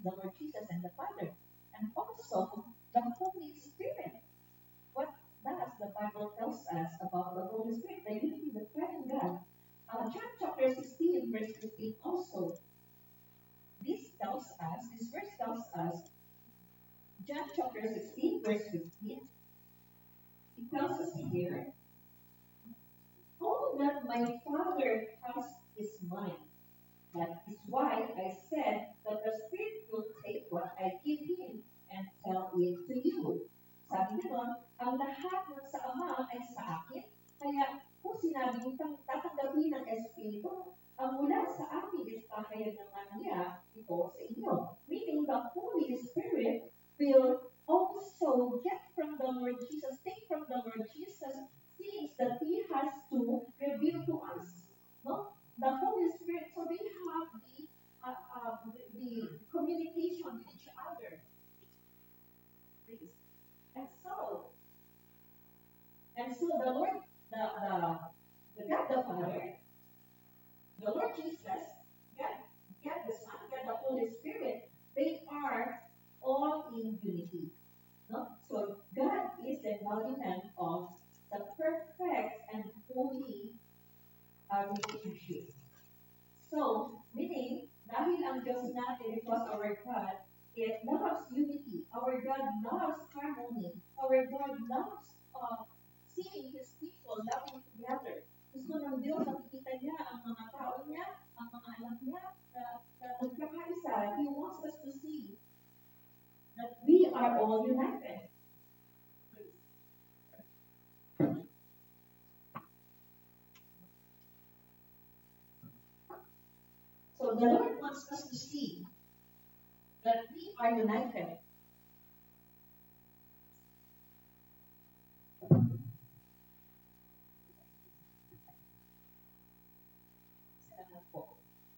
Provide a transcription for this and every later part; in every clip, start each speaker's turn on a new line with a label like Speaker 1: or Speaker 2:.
Speaker 1: the Lord Jesus and the Father, and also the Holy Spirit. What does the Bible tells us about the Holy Spirit, the unity, the triune God? John chapter 16, verse 15 also. This verse tells us, John chapter 16, verse 15, it tells us here, all that my Father has is mine. That is why I said that the Spirit will take what I give him and tell it to you. Sabi niya ang lahat ng sa Ama ay sa akin, kaya kung sinabing tatanggapin ng Espiritu, ang mula sa akin is kahayag naman niya ito sa inyo. Meaning the Holy Spirit will also get from the Lord Jesus, take from the Lord Jesus things that He has to reveal to us. No? The Holy Spirit, so they have the communication with each other. Please. And so the Lord, the God the Father, the Lord Jesus, God the Son, God the Holy Spirit, they are all in unity. No? So God is the embodiment of the perfect and holy relationship. So, meaning, dahil ang Diyos natin, because our God, it loves unity. Our God loves harmony. Our God loves seeing His people loving together. Gusto ng Diyos, nakikita niya ang mga tao niya, ang mga anak niya, na nagkakaisa. He wants us to see that we are all united. So the Lord wants us to see that we are united.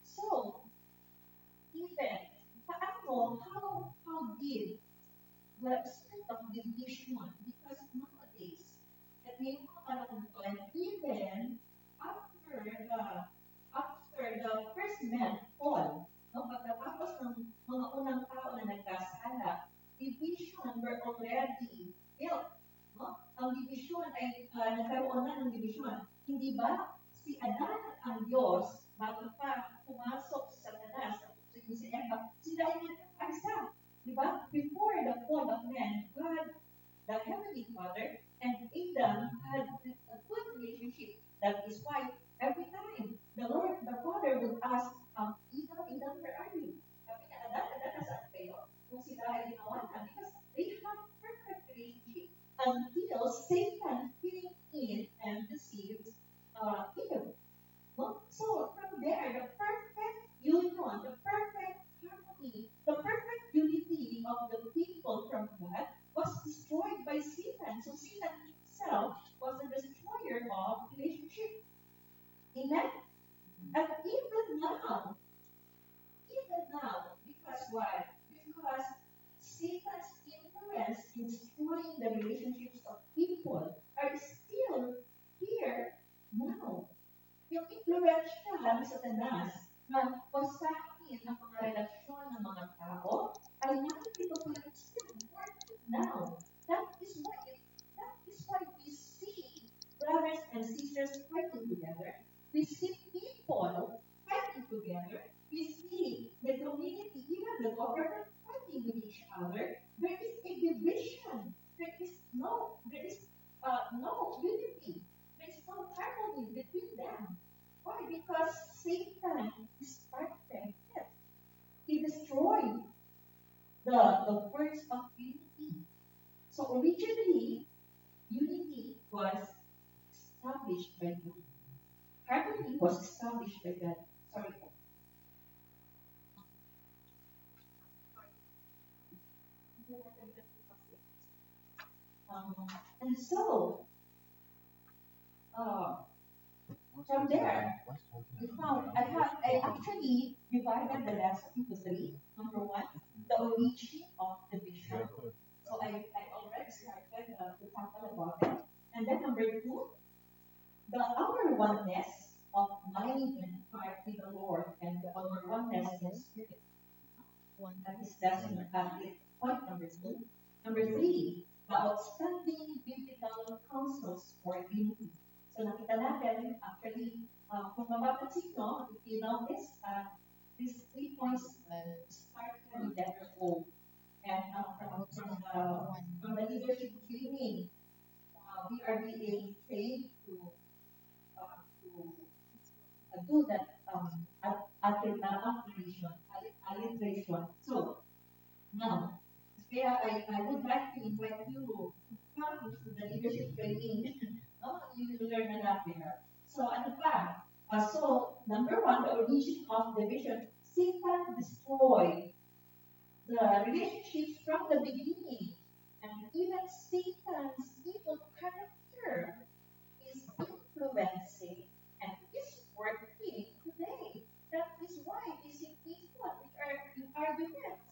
Speaker 1: So, even, how did the spirit of division, because nowadays, at the even after the first man fall, no, pagkatapos ng mga unang tao na nagkasala, division were already built. No? Ang division ay nagkaroon na ng division. Hindi ba si Adan at ang Diyos, bago pa pumasok si Satanas at si Eva, sila ay nagkakaisa. Diba? Before the fall of man, God, the Heavenly Father, and Adam had a good relationship. That is why every time the Lord, the Father would ask, Adam, where are you? Sabi niya, Adan, nasaan kayo? Kung sila ay ginawa na, because they have perfect relationship until Satan came in and deceived Eve. Well, so from there, the perfect union, the perfect harmony, the perfect unity of the people from God was destroyed by Satan. So Satan himself was the destroyer of relationship. Amen? And even now, because why? Because Satan's influence in destroying the relationships of people are still here now. Yung influensya lang sa Satanas na wasakin ang mga relasyon ng mga tao ay nakikita ko lang still working now. That is why we see brothers and sisters fighting together. We see people fighting together. We see the community, even the government fighting with each other. There is a division. There is no unity. There is no harmony between them. Why? Because Satan started it. He destroyed the works of unity. So originally, unity was established by God. Harmony was established by God. Sorry. And so, from there, I actually divided the lesson into three. Number one, the origin of the vision. So I already started to tackle about it. And then number two, our oneness of mind and heart with the Lord, and our oneness in spirit. That is point number two. Number three, the outstanding biblical counsels for unity. So nakita natin, actually, kung mapapansin nyo, if you notice, these 3 points start with letter O. And from the leadership training, we are being trained to do that alliteration. So now, kaya I would like to invite you to come to the leadership training. No? You will learn a lot there. So ano pa? So number one, the origin of division. Satan destroyed the relationships from the beginning. And even Satan's evil character is influencing and is working today. That is why we see people which are in arguments.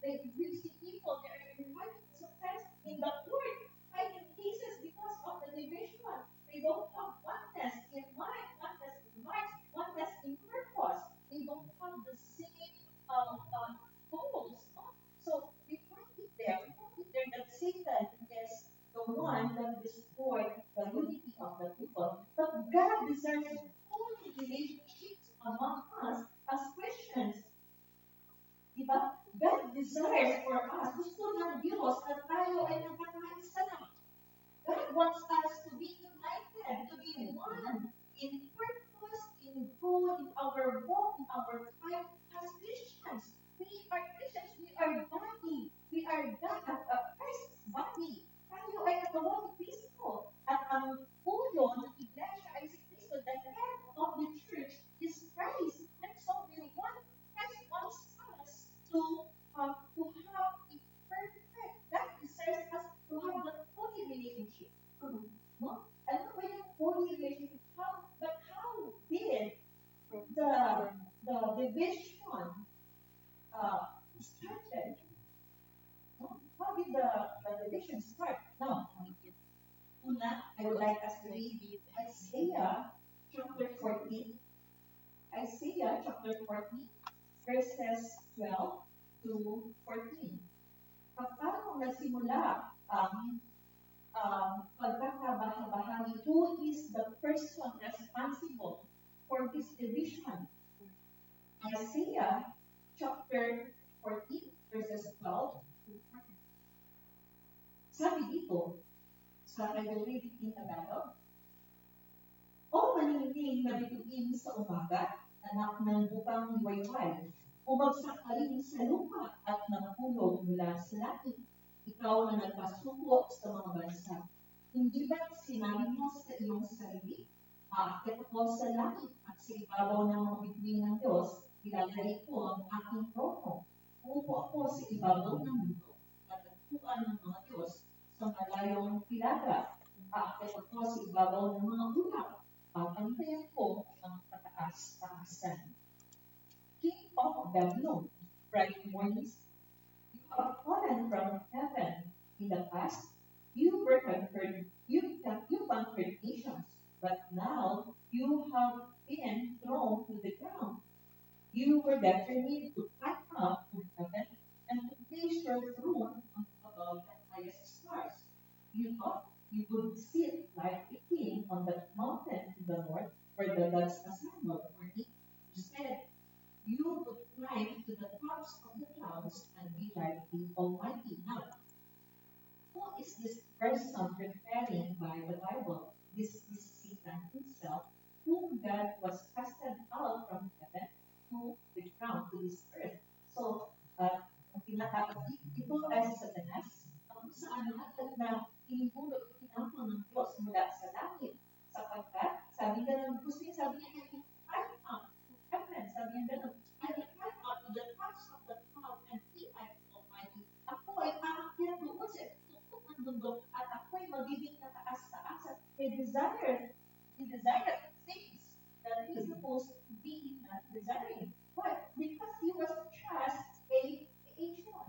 Speaker 1: We see people that are in arguments sometimes in the court, fighting cases because of the division. They don't have oneness in mind, oneness in mind, oneness in purpose. They don't have the same goals. No? So we find it there. We find it there that Satan is the one that destroyed the unity of the people. But God desires holy relationships among us as Christians. Diba? God desires for us, gusto ng Diyos na tayo ay nagkakaisa na. God wants us to be united, to be one in purpose, in good, in our walk, in our time as Christians. We are Christians, we are body, we are God, Christ's body. Tayo ay nagawa ni Kristo. At ang pulo ng iglesia ay si Kristo, the head of the church is Christ. And so we want, Christ wants us to have a perfect, that desires us to have the holy relationship. No? Ano ba yung holy relationship? How did the division started? No? How did the division start? No. Una, I would like us to read Isaiah chapter 14. Isaiah chapter 14, verses 12 to 14. Paano nagsimula ang pagkakabahabahagi? Who is the person responsible for this division? Isaiah chapter 14, verses 12 to 14. Sabi dito, I will read it in Tagalog. O maningning na bituin sa umaga, anak ng bukang wayway, umagsak ka rin sa lupa at nangulog mula sa langit. Ikaw na nagpasuko sa mga bansa. Hindi ba't sinabi mo sa iyong sarili, aakyat ako sa langit at sa ibabaw ng mga bituin ng Diyos, ilalagay ko ang aking trono. Uupo ako sa ibabaw ng mundo at nagpuan ng mga Diyos sa malayong pilaga. Aakyat ako sa ibabaw ng mga ulap. Pantayan ko ang pataas-taasan. King of Babylon, bright mornings, you have fallen from heaven. In the past, you conquered nations, but now you have been thrown to the ground. You were determined to climb up to heaven and to place your throne above the highest stars. You thought you would sit like a king on that mountain to the north where the gods assembled for it. Instead, you would climb to the tops of the clouds and be like the Almighty. Now, who is this person referring by the Bible? This is Satan himself, whom God was casted out from heaven to the ground, to this earth. So, ang ito ay si Satanas, kung saan lahat na inihulog, itinapon ng Diyos mula sa langit. Sapagkat, sabi niya ng gusto niya, sabi niya, climb up to heaven. Sabi niya ganun, I will climb up to the tops of the cloud and be like the Almighty. Ako ay aakyat doon sa tuktok ng mundo at ako ay magiging kataas-taas at he desired things that he is supposed to be not desiring. Why? Because he was just a creation.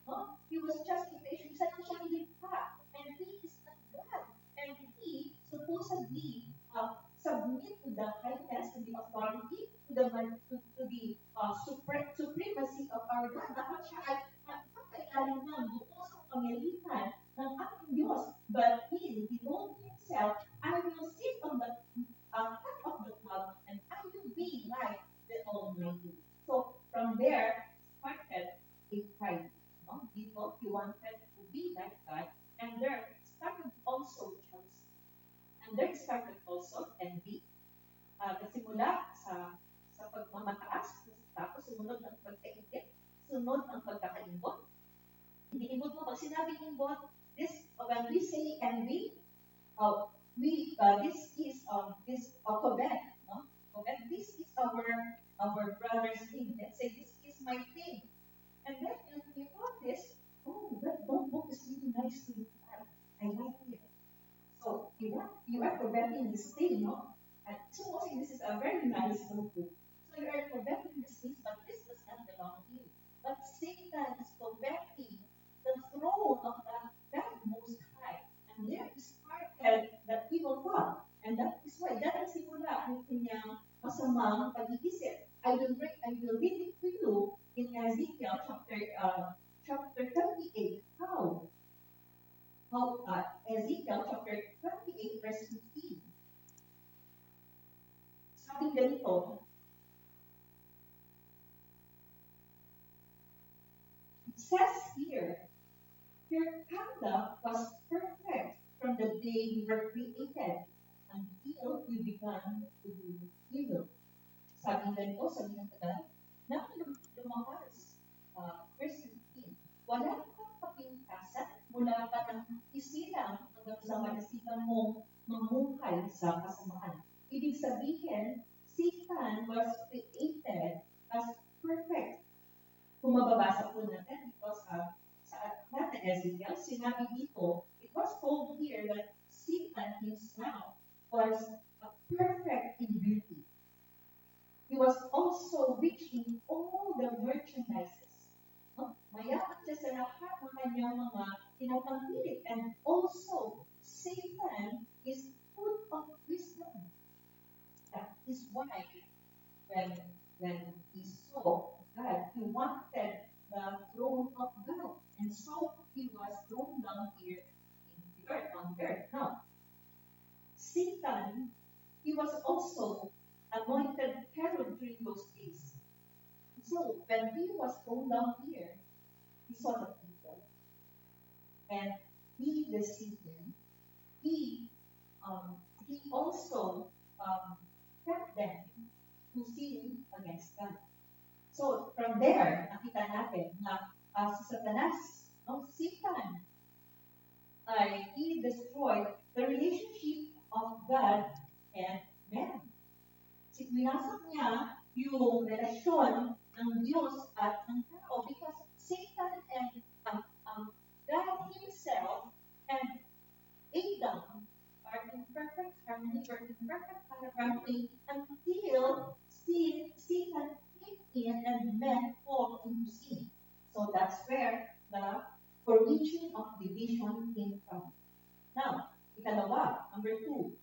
Speaker 1: No? He was just a creation. Isa lang siya nilikha. And he is not God. And he supposedly submit to the highness, to the authority, to the supremacy of our God. Dapat siya siya ay nakakailalim ng buong sa pangilitan ng ating Diyos. But he told himself, I will sit on the top of the cloud and I will be like the Almighty. So from there started a pride. No? He wanted to be like God, and there started also jealousy. And there started also envy. Nagsimula sa pagmamataas, tapos sumunod ang pagkaingit, sunod ang pagkakaimbot. Hindi mo pag sinabing imbot, when we say envy, this is covet, no? Covet, this is our brother's thing. Let's say this is my thing. And then you notice, oh, that notebook is really nice to look at. I like it. So you are coveting this thing, no? And supposing this is a very nice notebook. So you are coveting this thing, but this does not belong to you. But Satan is coveting the throne of that most high. And there is started that evil thought. And that is why, that is simula ng kanyang masamang pag-iisip. I will read it to you in Ezekiel chapter 28. How Ezekiel chapter 28 verse 15. Sabi ganito, it says here, your conduct was perfect from the day you were created until you began to do evil. Sabi ganito, sabi ng Tagalog, na lumabas, verse 15, wala kang kapintasan mula pa ng isilang hanggang sa malasipan mong mamuhay sa kasamaan. Ibig sabihin, Satan was created as perfect. Kung mababasa po natin, because sa natin Ezekiel, sinabi dito, it was told here that Satan himself was perfect in beauty. He was also rich in all the merchandises. No? Mayaman siya sa lahat ng kanyang mga tinatangkilik. And also, Satan is full of wisdom. That is why when he saw God, he wanted the throne of God. And so he was thrown down here in the earth, on the earth. Now, Satan, he was also anointed herald during those days. So when he was thrown down here, he saw the people, and he deceived them. He also kept them to sin against God. So from there, nakita natin na si Satanas, Satan, he destroyed the relationship of God and man. Winasok niya yung relasyon ng Diyos at ng tao because Satan and God himself and Adam are in perfect harmony, were in perfect harmony until Satan came in and men fall into sin. So that's where the origin of division came from. Now, ikalawa, number 2.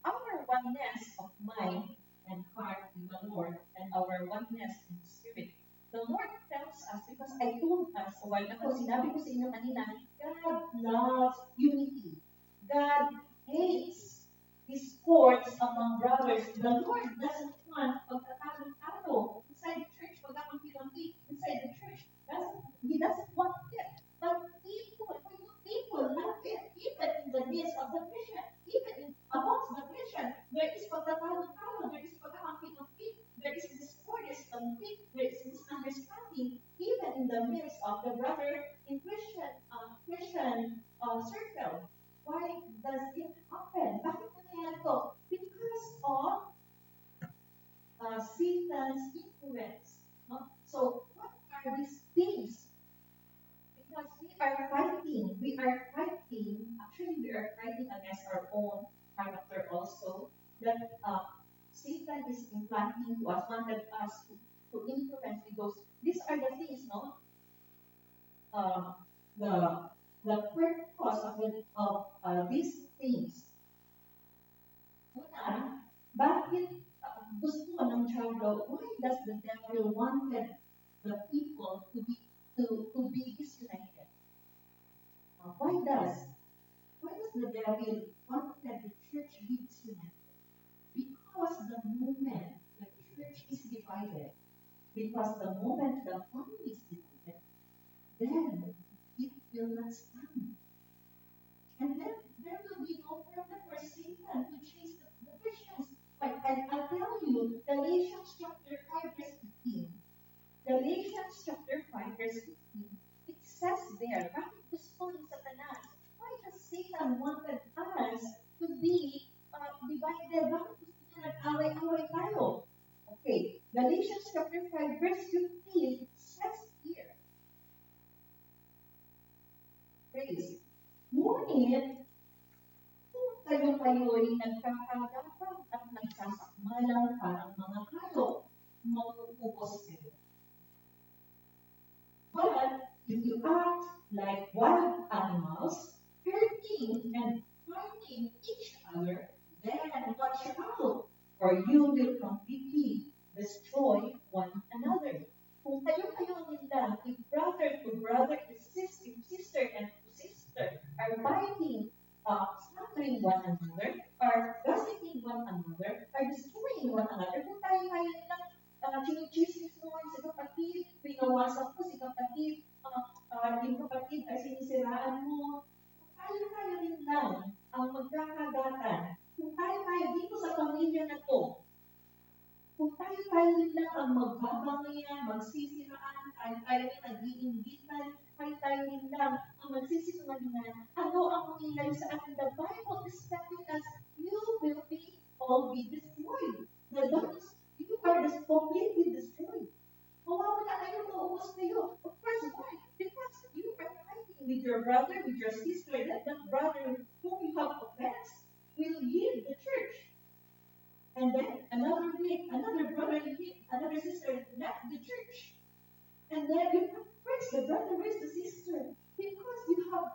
Speaker 1: Our oneness of mind and heart in the Lord and our oneness in spirit. The Lord tells us, because I told us a while ago, sinabi ko sa inyo kanina, God loves unity. God hates discords among brothers. The Lord doesn't want pagtatalo-talo inside the church, pagkakampi-kampi inside the church. He doesn't want it. But people love it, even in the midst of the Christian, even amongst the Christian, there is pagtatalo-talo, there is pagkakampi-kampi, there is discordism, there is misunderstanding, even in the midst of the brother in Christian circle. Why does it happen? Bakit nangyayari to? Because of Satan's influence. No? So, what are these things? Because we are fighting, actually we are fighting against our own character also, that Satan is implanting to us, wanted us to influence with those. These are the things, no? The purpose of these things. Una, bakit gusto ng diablo? Why does the devil wanted the people to be disunited. Why does the devil wanted the church to be disunited? Because the moment the church is divided, because the moment the family is divided, then it will not stand. And then there will be no problem for Satan to chase the Christians. But I'll tell you, Galatians chapter 5, verse 15. Galatians chapter 5, verse 15. It says there, bakit gusto ni Satanas? Why does Satan wanted us to be divided? Bakit gusto niya nag-away-away tayo? Okay, Galatians chapter 5, verse 15 says here, praise. Ngunit, kung kayo'y nagkakagapang at nagsasakmalang parang mga hayop, mauubos kayo. But if you act like wild animals, hurting and harming each other, then watch out, or you will completely destroy one another. Kung kayo nila, if brother to brother, if sister and to sister are fighting, slandering one another, are gossiping one another, are destroying one another, kung tayo nilang chinichismis mo sa kapatid, pinawasak mo si kapatid, yung kapatid ay sinisiraan mo, kung tayo rin lang ang magkakagatan, kung tayo dito sa pamilya na to, kung tayo rin lang ang magbabangayan, magsisiraan, tayo rin nag-iingitan, tayo rin lang ang magsisinungalingan, ano ang mangyayari sa atin? The Bible is telling us, you will all be destroyed. You are completely destroyed. Mawawala kayo, mauubos kayo. Of course, why? Because you are fighting with your brother, with your sister, that brother whom you have offense will leave the church. And then another week, another brother, another sister left the church. And then you where's the brother, where's the sister? Because you have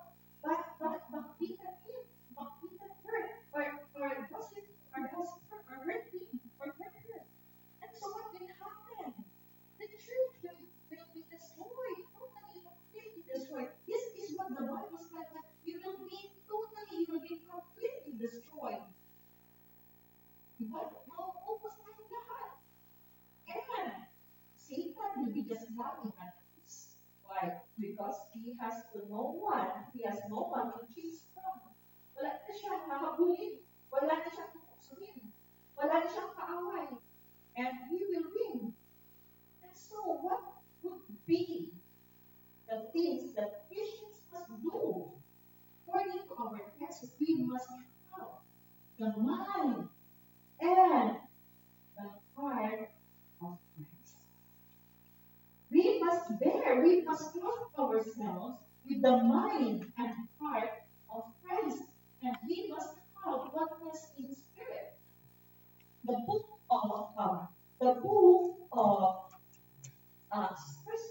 Speaker 1: beaten him, beaten her, or gossip, or hurt him, or hurt her. And so what will happen? The church will be destroyed, totally, completely destroyed. This is what the Bible says that you will be completely destroyed. But mauubos tayong lahat. And Satan will be just laughing at us. Why? Because he has no one to chase from. Wala na siyang hahabulin. Wala na siyang tutuksuhin. Wala na siyang kaaway. And he will win. And so, what would be the things that Christians must do? According to our text, we must have the mind and the heart of Christ. We must clothe ourselves with the mind and heart of Christ. And we must have oneness in spirit. The book of 1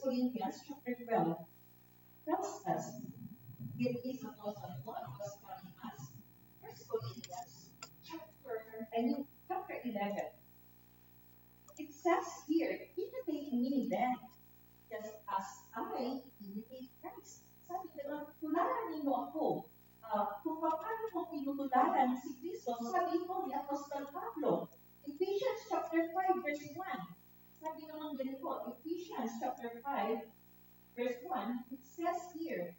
Speaker 1: Corinthians chapter 12 tells us, it is Apostle Paul was telling us, 1 Corinthians chapter 11. It says here, imitate me then, just as I imitate Christ. Sabi nila, tularan ninyo ako. Kung paano mo tinutularan si Kristo, sabi mo ni Apostle Pablo, Ephesians chapter 5, verse 1. Sabi naman ganito, Ephesians chapter 5, verse 1, it says here,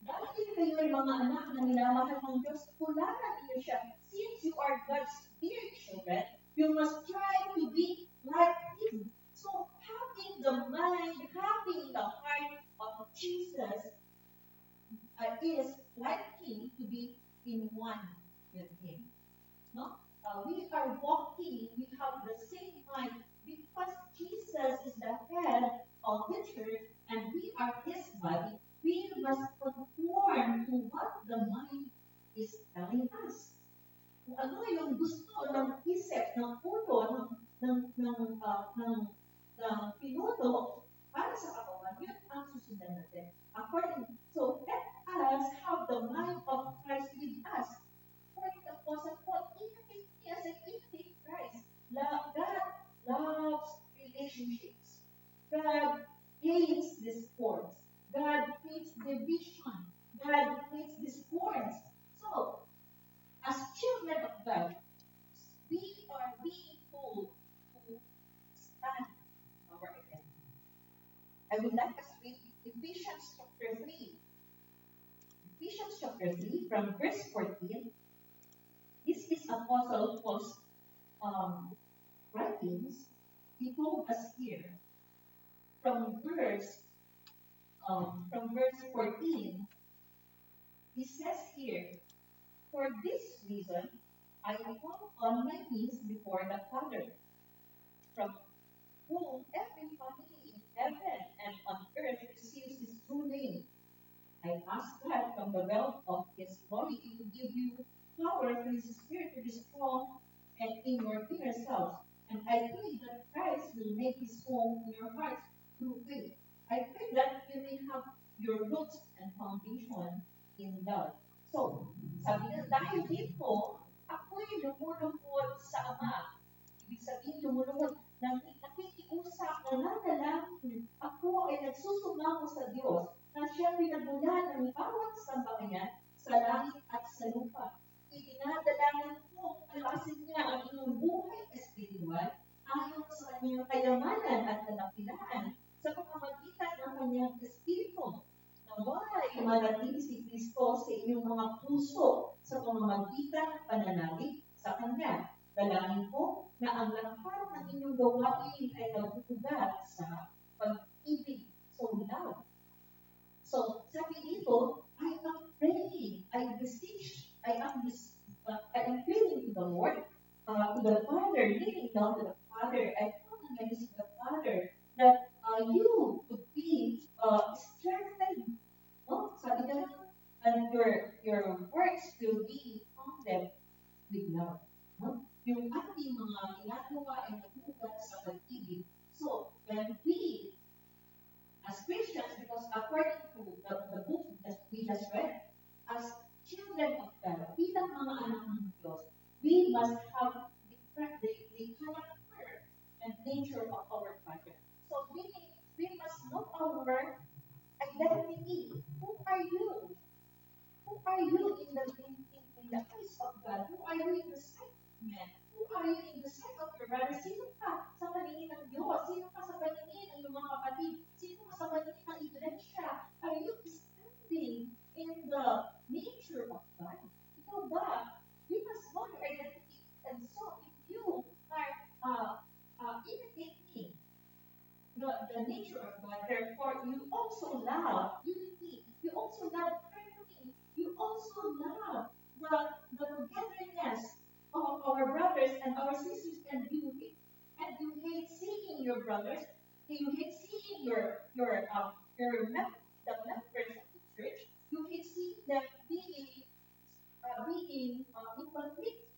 Speaker 1: dahil kayo'y mga anak na minamahal ng Diyos, tularan ninyo siya. Since you are God's dear children, you must try to be like Him. So, having the mind, having the heart of Jesus is like Him, to be in one with Him. No? We are walking, we have the same mind because Jesus is the head of the church and we are His body. We must conform to what the mind is telling us. Kung ano yung gusto ng isip, ng ulo, ng pinuno para sa katawan, yun ang susundan natin. So, let us have the mind of Christ with us. For the Apostle Paul, imitate me as I imitate Christ. God loves relationships. God hates discords. God hates division. God hates discords. So, as children of God, we are being told to stand our identity. I would like us to read Ephesians chapter 3. Ephesians chapter 3 from verse 14. This is Apostle Paul's um, writings. He told us here from verse 14. He says here, for this reason, I fall on my knees before the Father, from whom every family in heaven and on earth receives his true name. I ask God from the wealth of his glory to give you power through his spirit to be strong and in your inner selves. And I pray that Christ will make his home in your hearts through faith. I pray that you may have your roots and foundation in love. So, sabi niya, dahil dito, ako'y lumulungkot sa Ama. Ibig sabihin, lumulungkot, nakikiusap, nananalangin. Ako ay nagsusumango sa Diyos na siya pinagulan ng bawat sambahayan sa langit at sa lupa. Idinadalangin ko, alasin niya ang inyong buhay espiritual ayon sa kanyang kayamanan at kadakilaan sa pamamagitan ng kanyang espiritu. Naway manatili si Kristo sa inyong mga puso sa pamamagitan ng pananalig sa Kanya. Dalangin ko na ang lahat ng inyong gawain ay nabubugat sa pag-ibig. So, love. So, sabi dito, I am praying, I beseech, I am praying to the Lord, to the Father, leaning down to the Father, I come against the Father, that you would be strengthened. No? Sabi ka lang, and your works will be founded with love. No? Yung ating mga ginagawa ay nabubugat sa pag-ibig. So, when we as Christians, because according to the book that we just read, as children of God, bilang mga anak ng Diyos, we must have the character and nature of our Father. So we must know our identity. Who are you? Who are you in the eyes of God? Who are you in the sight of men? Who are you in the sight of your brother? Sino ka sa paningin ng Diyos? Sino ka sa paningin ng iyong mga kapatid? Sino ka sa paningin ng iglesia? Are you standing in the nature of God? Ikaw ba? You must know your identity. And so, if you are imitating the nature of God, therefore, you also love unity. You also love harmony. You also love the togetherness of our brothers and our sisters, and you hate seeing your brothers, you hate seeing the members of the church, you hate seeing them being in conflict.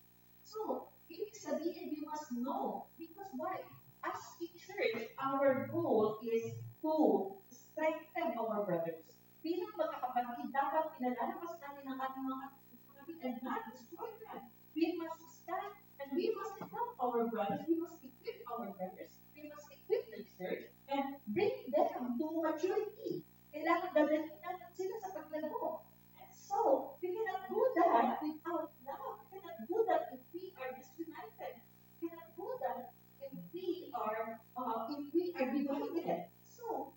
Speaker 1: So, ibig sabihin, you must know. Because why? As a church, our goal is to strengthen our brothers. Bilang mga kapatid, dapat pinalalakas natin ang ating mga kapatid and not destroy them. We must stand and we must help our brothers. We must equip our brothers. We must equip the church and bring them to maturity. Kailangan dadalhin natin sila sa paglago. And so, we cannot do that without love. We cannot do that if we are disunited. We cannot do that if we are divided. So,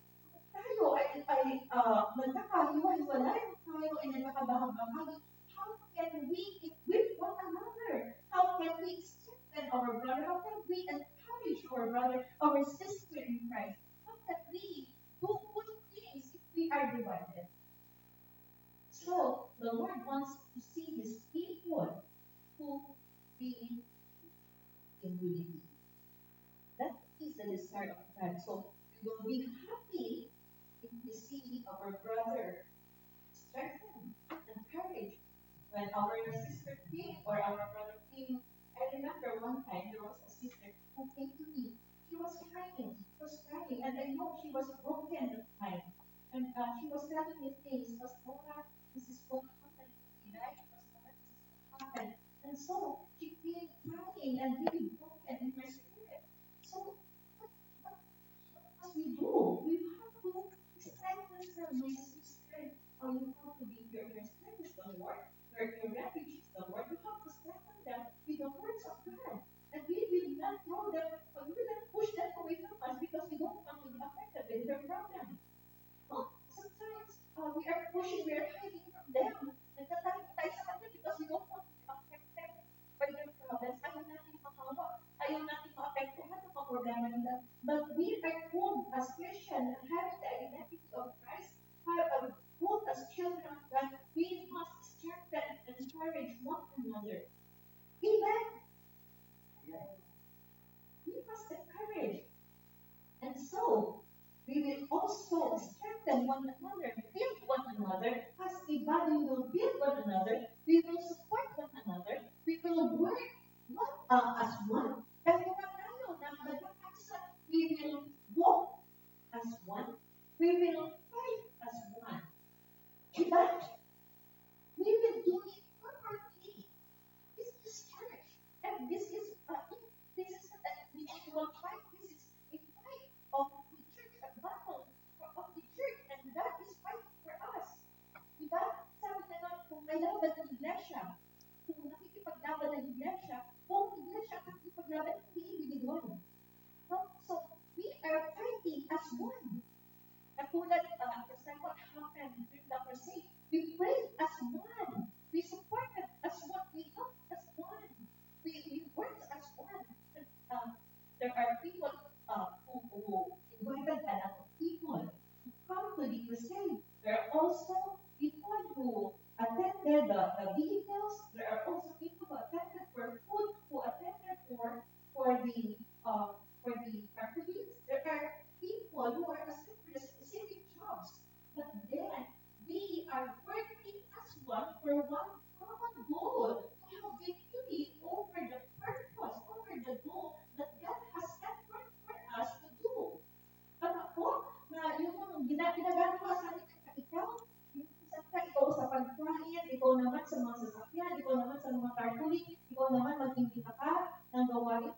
Speaker 1: tayo ay nagkakahiwa-hiwalay, tayo ay nagkakabahag-bahagi. How can we equip one another? How can we strengthen our brother? How can we encourage our brother, our sister in Christ? How can we do good things if we are divided? So, the Lord wants to see his people who be in unity. That is the desire of God. So, we will be happy if we see our brother strengthened, encouraged. When our sister came or our brother came, I remember one time there was a sister who came to me. She was crying. And I know she was broken at the time. And she was telling me things. Pastora, this is what happened to me, right? Pastora, this is what happened. And so she came crying and really broken in her spirit. So brother, my sister, you have to be your strength is the Lord, your refuge is the Lord. You have to strengthen them with the words of God. And we will not throw them, we will not push them away from us because we don't want to be affected with their problem. No? Sometimes we are pushing, we are hiding from them. Nagtatago tayo sa kanila because we don't want to be affected by their problems. Ayaw natin makawa. Ayaw natin maapektuhan ng mga problema nila. But we are called as Christians and having the identity of Christ, called as children of God, we must strengthen and encourage one another. Amen. We must encourage. And so, we will also strengthen one another, build one another. As a body, we will build one another. We will support one another. We will work as one. And kung tayo na magkakasa, we will walk as one. We will fight as one. Diba? We will do it corporately. This is church. And this is not an individual fight. This is a fight of the church, a battle of the church. And that is fighting for us. Diba? Sabi na lang, kung may laban ng iglesia, kung nakikipaglaban ng iglesia, kung iglesia nakikipaglaban, hindi individual. No? So, we are fighting as one. Katulad, just like what happened during the crusade, we prayed as one. We supported as one. We helped as one. We worked as one. There are people who invited a lot of people to come to the crusade. There are also people who attended the vehicles. There are also people who attended for food, who attended for the carpenters. There are people who are assigned for the specific jobs. But then we are working as one for one common goal to have victory over the purpose, over the goal that God has set for us to do. Tama po, na yung ginagawa sa atin na ikaw, minsan ka ikaw sa pagkain, ikaw naman sa mga sasakyan, ikaw naman sa mga carpooling, ikaw naman magpipita ka ng gawain.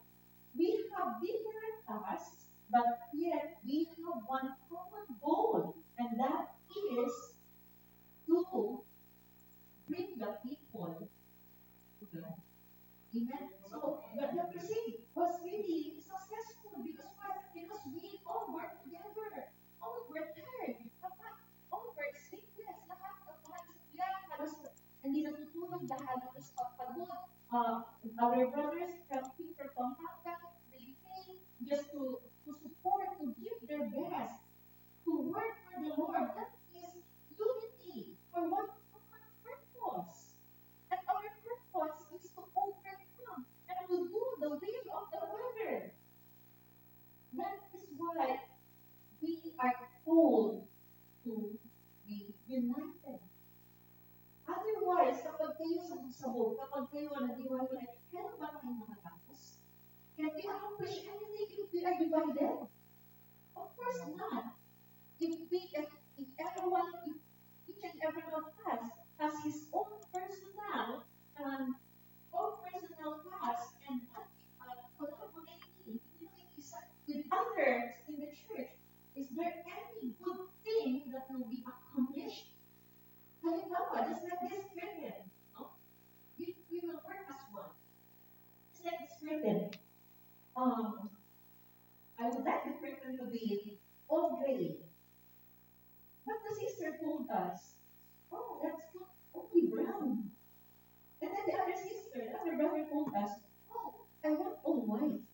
Speaker 1: We have different tasks, but yet we have one common goal, and that is to bring the people to God. Amen? So, the crusade was really successful because what? Because we all work together. All were tired. All were sleepless. Lahat ng mga isipyan, halos hindi natutulog dahil halos pagpagod. Our brothers helping from Pampanga, they came just to support, to give their best, to work for the Lord. That is unity for one common purpose. And our purpose is to overcome and to do the will of the Father. That is why we are called to be united. Otherwise, kapag kayo sabog, kapag kayo nag-iwalay, kailan ba kayo makatapos? Can we accomplish anything if we are divided? Of course not. If everyone, if each and every one of us has his own personal task and collaborating with others in the church, is there any good thing that will be accomplished? Halimbawa, just like this written, no? We will work as one. Just like this written. I would like the curtain to be all gray. But the sister told us, oh, that's not only brown. And then the other sister, the other brother told us, oh, I want all white.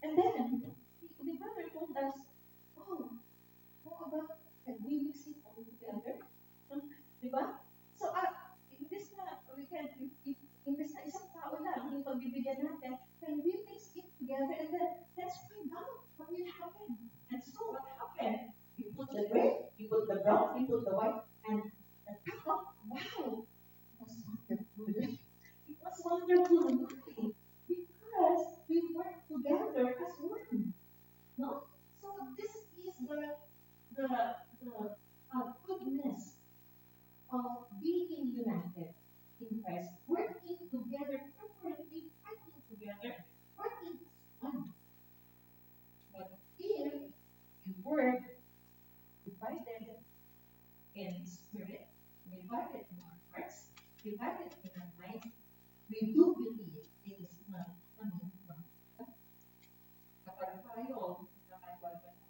Speaker 1: And then the brother told us, oh, how about we mix it all together? Diba? So, imbes na, imbes na isang tao lang yung pagbibigyan natin, can we mix it together and then let's find out what will happen. And so, what happened? We put the gray, we put the brown, we put the white, and wow, it was wonderful. It was wonderful. Why? Because we work together as one. No? So, this is the goodness of being united in Christ, working together, corporately fighting together, working as one. But if you work divided, divided in our mind, we do believe it is not coming from God. Kapag tayo nakakagawa,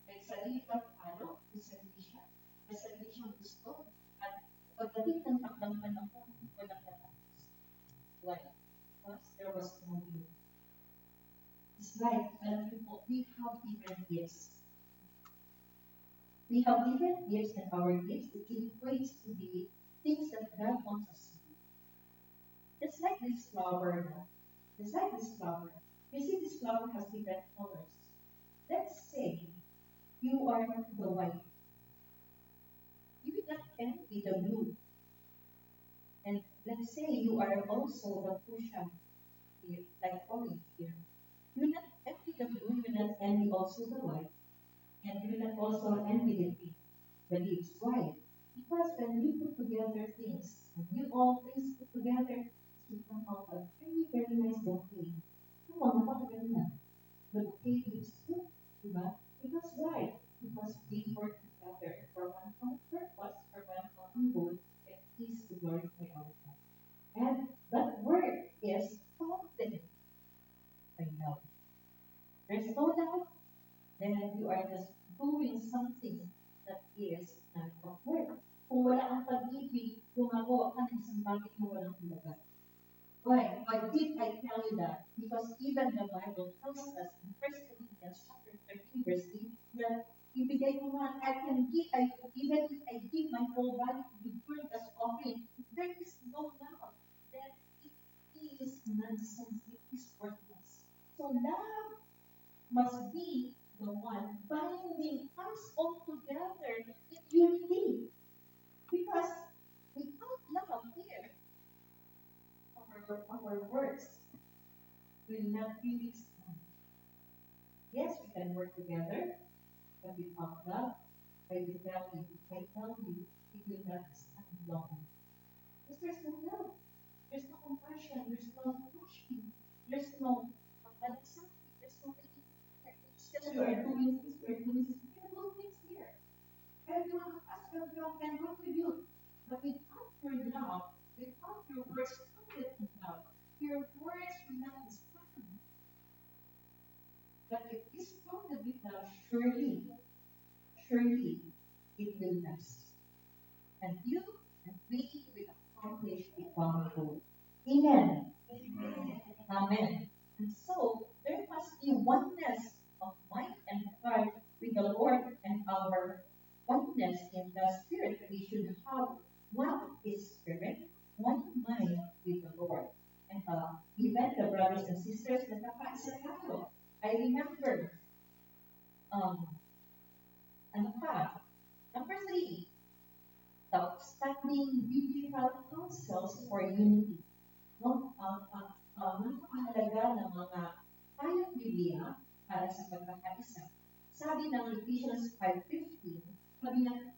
Speaker 1: may sarili kang ano, may sarili siya, may sarili siyang gusto, at pagdating ng takdang panahon, walang natapos. Why? Because there was no will. It's like, alam niyo po, we have different gifts. We have different gifts, and our gifts, it equates to the things that God wants us to do. It's like this flower, no? It's like this flower. You see, this flower has different colors. Let's say you are the white. You will not envy the blue. And let's say you are also the fuchsia, here, like orange here. You will not envy the blue, you will not envy also the white, and you will not also envy the pink, the leaves. Why? Because when you put together things, when you all things put together, it will come out a very, very nice bouquet. Come on, napakaganda. The bouquet is good, diba? Because why? Because we work together for one common purpose, for one common goal, and is to glorify our God. And that word is fountain. I know. There's no doubt then you are just doing something that is not of work. Kung wala ang pag-ibig, gumagawa ka ng isang bagay na walang halaga. Why did I tell you that? Because even the Bible tells us in 1 Corinthians chapter 13, verse 8, that ibigay mo man, I can give, even if I give my whole body to be burned as offering, if there is no love, then it is nonsense, it is worthless. So love must be the one binding us all together in unity. Because without love here, our works will not really stand. Yes, we can work together, but without love, I tell you, it will not stand long. Because there's no love, there's no compassion, there's no pushing, there's no accepting, there's no making care. It's just you are doing this, you are doing this, you can do things here. Everyone has everyone can contribute. But without your love, without your words founded in love, your words will not stand. But if it's founded with love, surely it will last. And you and we will accomplish the common goal. Amen. Amen. Amen. And so there must be oneness of mind and heart with the Lord, and our oneness in the Spirit. We should have one Spirit, one mind with the Lord. And even the brothers and sisters, nagkakaisa tayo. I remember, um, ano pa? Number 3, the outstanding biblical counsels for unity. No? Napakahalaga ng mga tayong Biblia para sa pagkakaisa. Sabi ng Ephesians 5:15, sabi niya,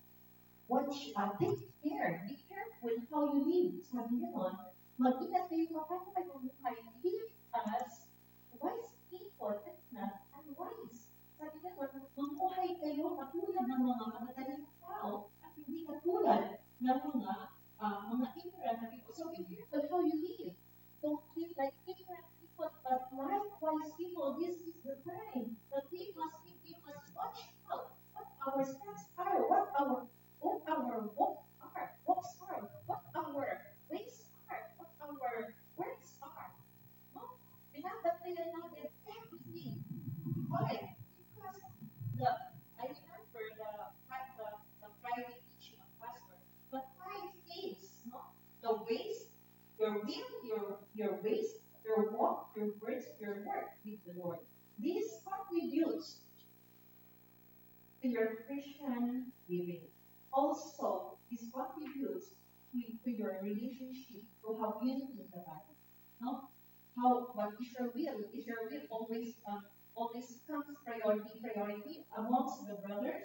Speaker 1: take care, be careful how you live. Sabi niya nun, mag-ingat kayo paano kayo mamuhay. Live as wise people and not unwise. Sabi niya nun, mamuhay kayo katulad ng mga matataling tao at hindi katulad ng mga ignorant na people. So be careful how you live. Don't live like ignorant people, but like wise people. This is the time that we must watch out what our steps are, what our walks are, what our ways are, what our words are. No? Pinapatayan natin everything. Why? Because I remember the Friday teaching of Pastor, the 5 things, no? The ways, your will, your ways, your walk, your words, your work with the Lord. This contributes to your Christian living. Also, this contributes to your relationship, to have unity in the body. No? What is your will? Is your will always comes priority amongst the brothers?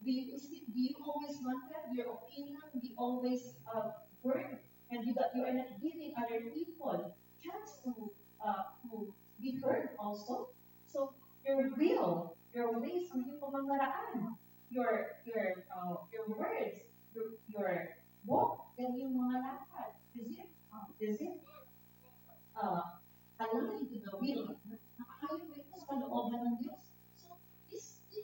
Speaker 1: Do you always want that? Your opinion be always heard, and you are not giving other people chance to be heard also. So your will, your ways, ang iyong pamamaraan, your words, your walk, yan yung mga lakad. Is it aligned to the will? Nakakayo ba ito sa kalooban ng Diyos? So,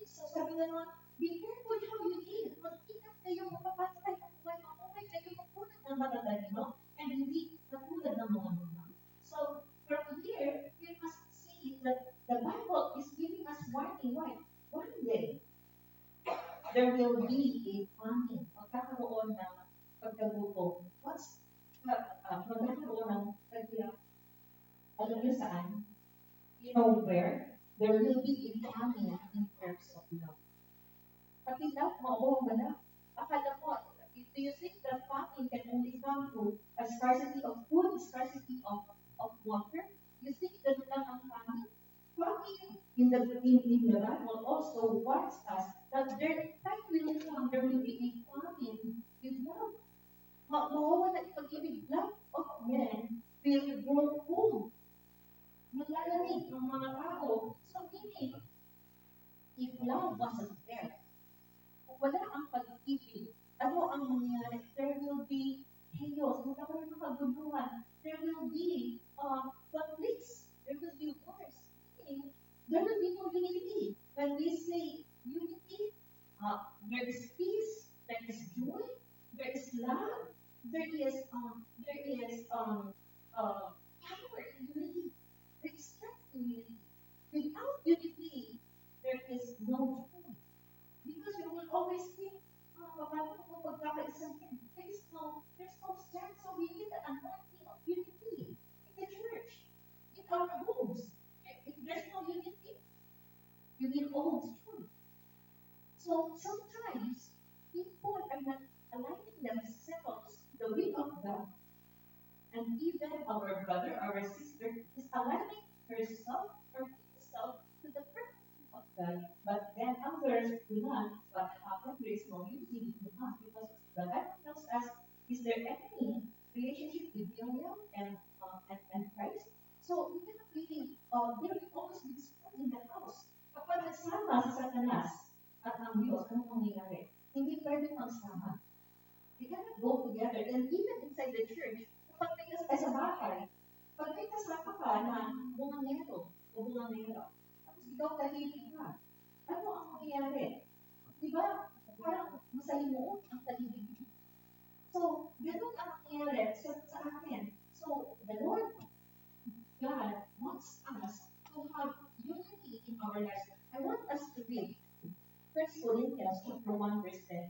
Speaker 1: so sabi nga naman, be careful how you eat. Mag-ingat kayo, mapapatay at mamuhay kayo magpunod ng matatalino and hindi katulad ng mga mama. So, from here, we must see that the Bible is giving us warning. Why? One day, there will be a famine. Magkakaroon ng pagkagutom. Magkakaroon ng pagkagutom. Alam niyo saan? You know where? There will be a famine in terms of love. Pati love, mauwa na. Akala mo, do you think that famine can only come to a scarcity of food, scarcity of water? You think that lang ang famine? Famine in the Bible also warns us that there time will come, there will be a famine with love. Mauwa na ipag-ibig, love of men will grow cold. Maglalamig ng mga tao. So, meaning, if love wasn't there, kung wala ang pag-ibig, ano ang mangyayari? There will be chaos, magkakaroon ng kaguluhan. There will be conflicts. There will be wars. Meaning, there will be no unity. When we say unity, there is peace, there is joy, there is love, there is power in unity. There is strength in unity. Without unity, there is no joy. Because you will always think, paano ko pagkakaisang yan? There's no strength. So we need the anointing of unity in the church, in our homes. If there's no unity, you will always joy. So sometimes people are not aligning themselves to the will of God. And even our brother, our sister, is aligning herself or himself to the purpose of God. But then others do not. What happened? There is no unity between us because the Bible tells us, is there any relationship with Belial and Christ? So we cannot really, there will always be discord in the house. Kapag nagsama si Satanas at ang Diyos, anong mangyayari? Hindi pwede magsama. We cannot go together. And even inside the church, kapag may sa bahay, pag may kasama ka na bungangero o bungangero, tapos ikaw tahimik ka, ano ang mangyayari? Diba? Parang masalimuot ang talibig. So, ganun ang mangyayari sa akin. So, the Lord God wants us to have unity in our lives. I want us to read 1 Corinthians chapter 1 verse 10.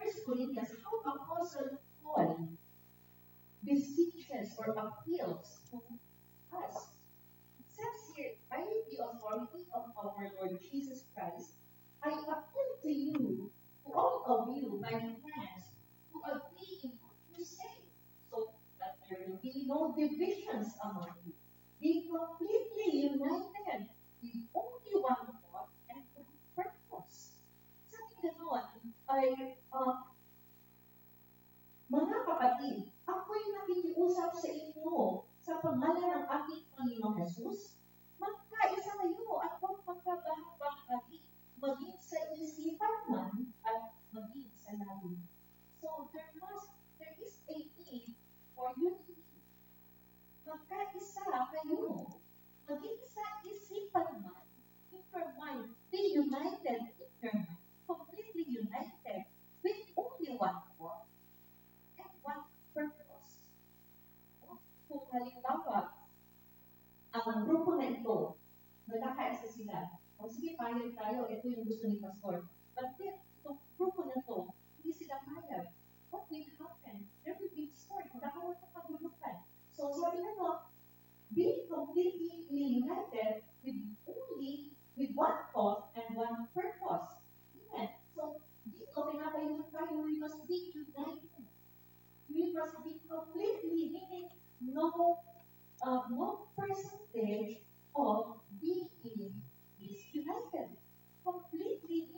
Speaker 1: 1 Corinthians, how Apostle Paul beseeches or appeals to us. It says here, by the authority of our Lord Jesus Christ, I appeal to you, to all of you, my friends, to agree in what you say, so that there will be no divisions among you. Be completely united with only one thought and one purpose. Sabi ganoon ay, mga kapatid, ako'y nakikiusap sa inyo sa pangalan ng ating Panginoong Jesus, magkaisa kayo at huwag magkabahagi, maging sa isipan man at maging sa labi. So there is a need for unity. Magkaisa kayo, maging sa isipan man, in your mind, be united in your mind, completely united with only one thought and one purpose. Kung halimbawa, ang grupo na ito, nagkakaisa sila, o sige, payag tayo, ito yung gusto ni Pastor. But then, itong grupo na ito, hindi sila payag. What will happen? There will be discord, magkakaroon ng kaguluhan. So, sabi na no, be completely united with one thought and one purpose. Amen. So, dito, pinapayunod tayo, we must be united. We must be completely, meaning no percentage of being is united. Completely,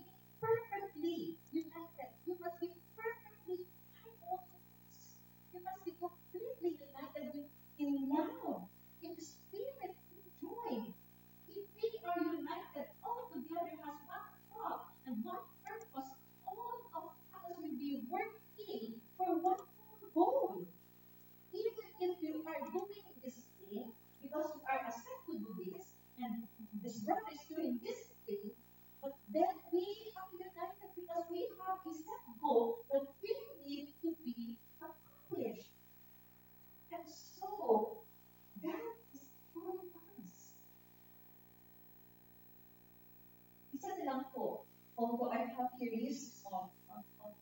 Speaker 1: Isa na lang po, although I have here lists of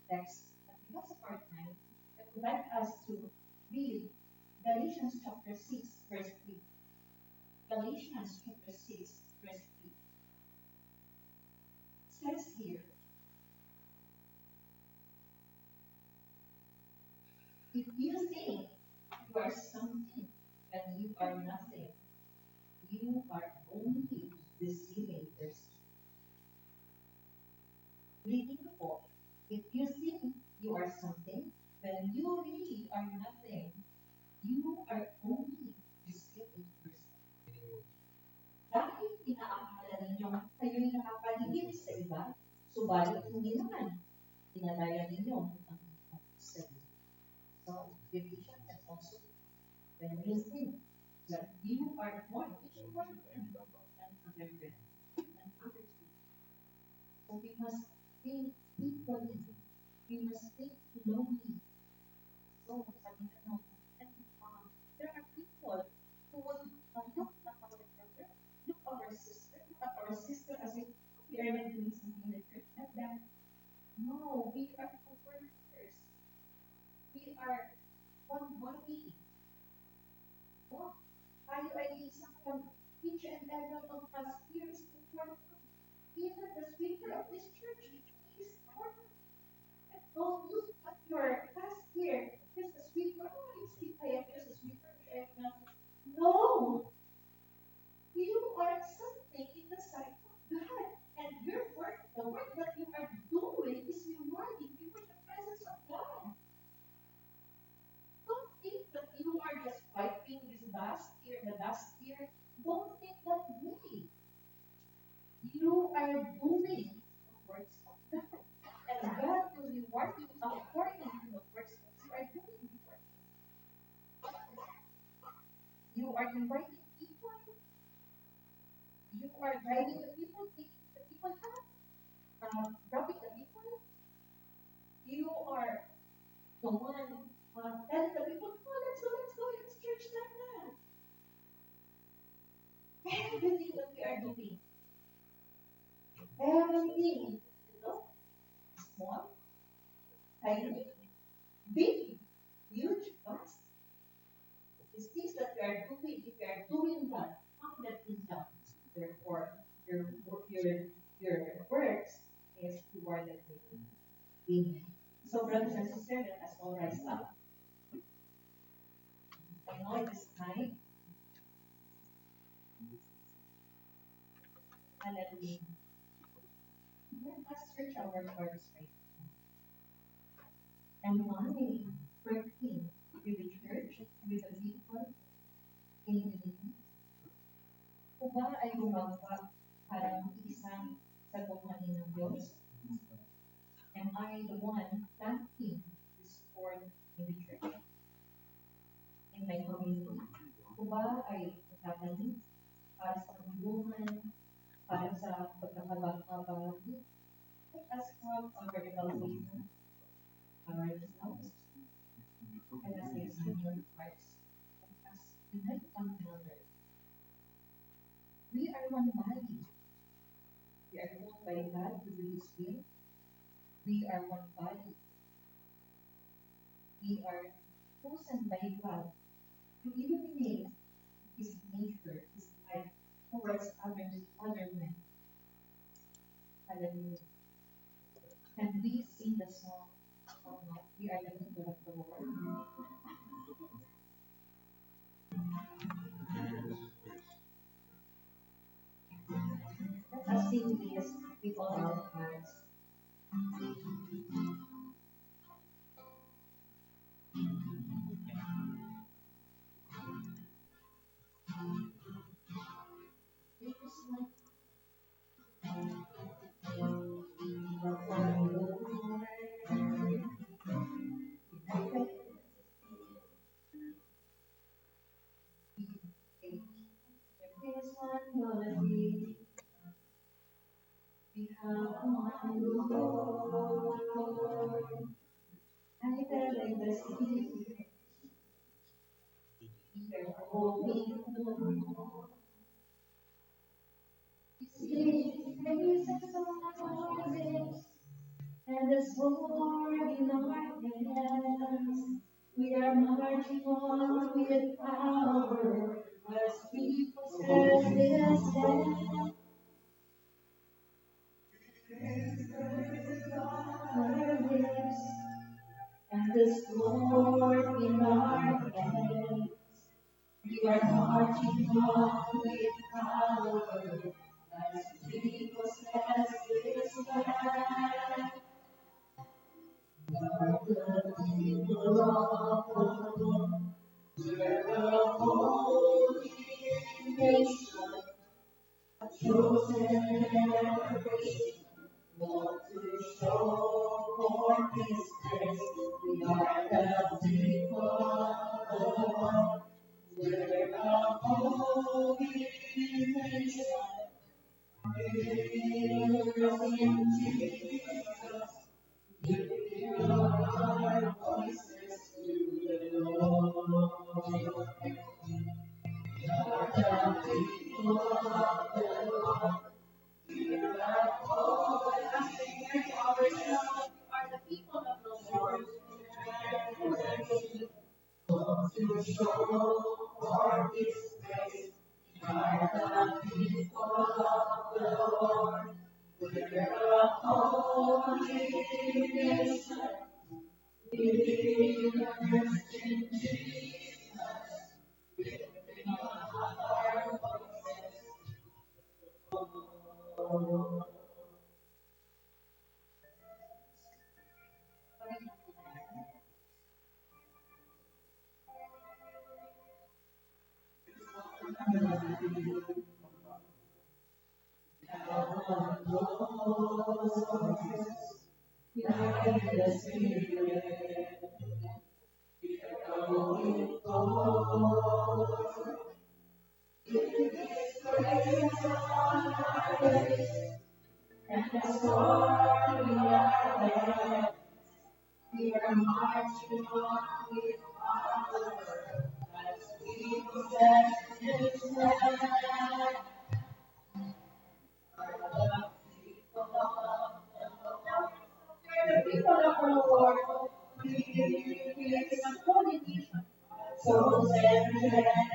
Speaker 1: texts, but because of our time, I would like us to read Galatians chapter 6, verse 3. Galatians chapter 6, verse 3. It says here, if you think you are something, but you are nothing, you are only deceiving yourself. Reading the book, if you think you are something, when you really are nothing, you are only deceiving yourself. Dahil inaakala ninyong kayo'y nakapaligid sa iba, subalit hindi naman. Dinadaya ninyo ang inyong sarili. So, division and also when you think that you are more important than other men and other people. So we must think equally. We must think lowly. So, sabi na no, and there are people who will look at our brother, look at our sister as if we are not doing something different like that. No, we are co-workers. We are one body. Oh, tayo ay isang each and every one of us here is important. Even the speaker of this church is important. Don't look at your past here. Here's the speaker. Oh, I am just a speaker. I am not. No! You are something in the sight of God. And your work, the work that you are doing is rewarding you in the presence of God. Don't think that you are just wiping this dust here, the dust here. Don't think that way. You are doing the works of God. And God will reward you according to the works that you are doing before Him. You are inviting people. You are guiding the people, taking the people out, dropping the people. You are the one telling the people, oh, let's go, it's church like that. Everything that we are doing, everything, small, tiny, big, huge, vast. These things that we are doing, if we are doing that, count that in down. Therefore, your works is rewarded with Amen. So, brothers and sisters, let us all rise up. I know it is time. Hallelujah. Let us search our hearts right now. Am I working with the church, with the people, in unity? O ba ay gumagawa para isang sagumpanin ng Diyos? Am I the one planting discord in the church? In my community? O ba ay nagtatanim para sa pagtulungan, para sa pagkakabagabag? Let us have our evaluation, our results, and as we examine our hearts, let us unite one another. We are one body. We are called by God to do His will. We are one body. We are chosen by God to illuminate His nature, His life towards other men. Hallelujah. Can we sing the song of God? We are the people of the Lord. Let us sing this with all our hearts. praises on our lips, and the sword in our hands. We are marching on with power as we possess this land. Our lips, and the sword in our hands. We are marching on with power as we possess this land. We are the people of the Lord. We're a holy nation, a chosen generation, born to show forth His grace. We are the people of the Lord. We're a holy nation, believers in Jesus, giving our voices to the Lord. We are marching on with power as we possess this land. The people of the Lord, we create a holy nation, chosen generation,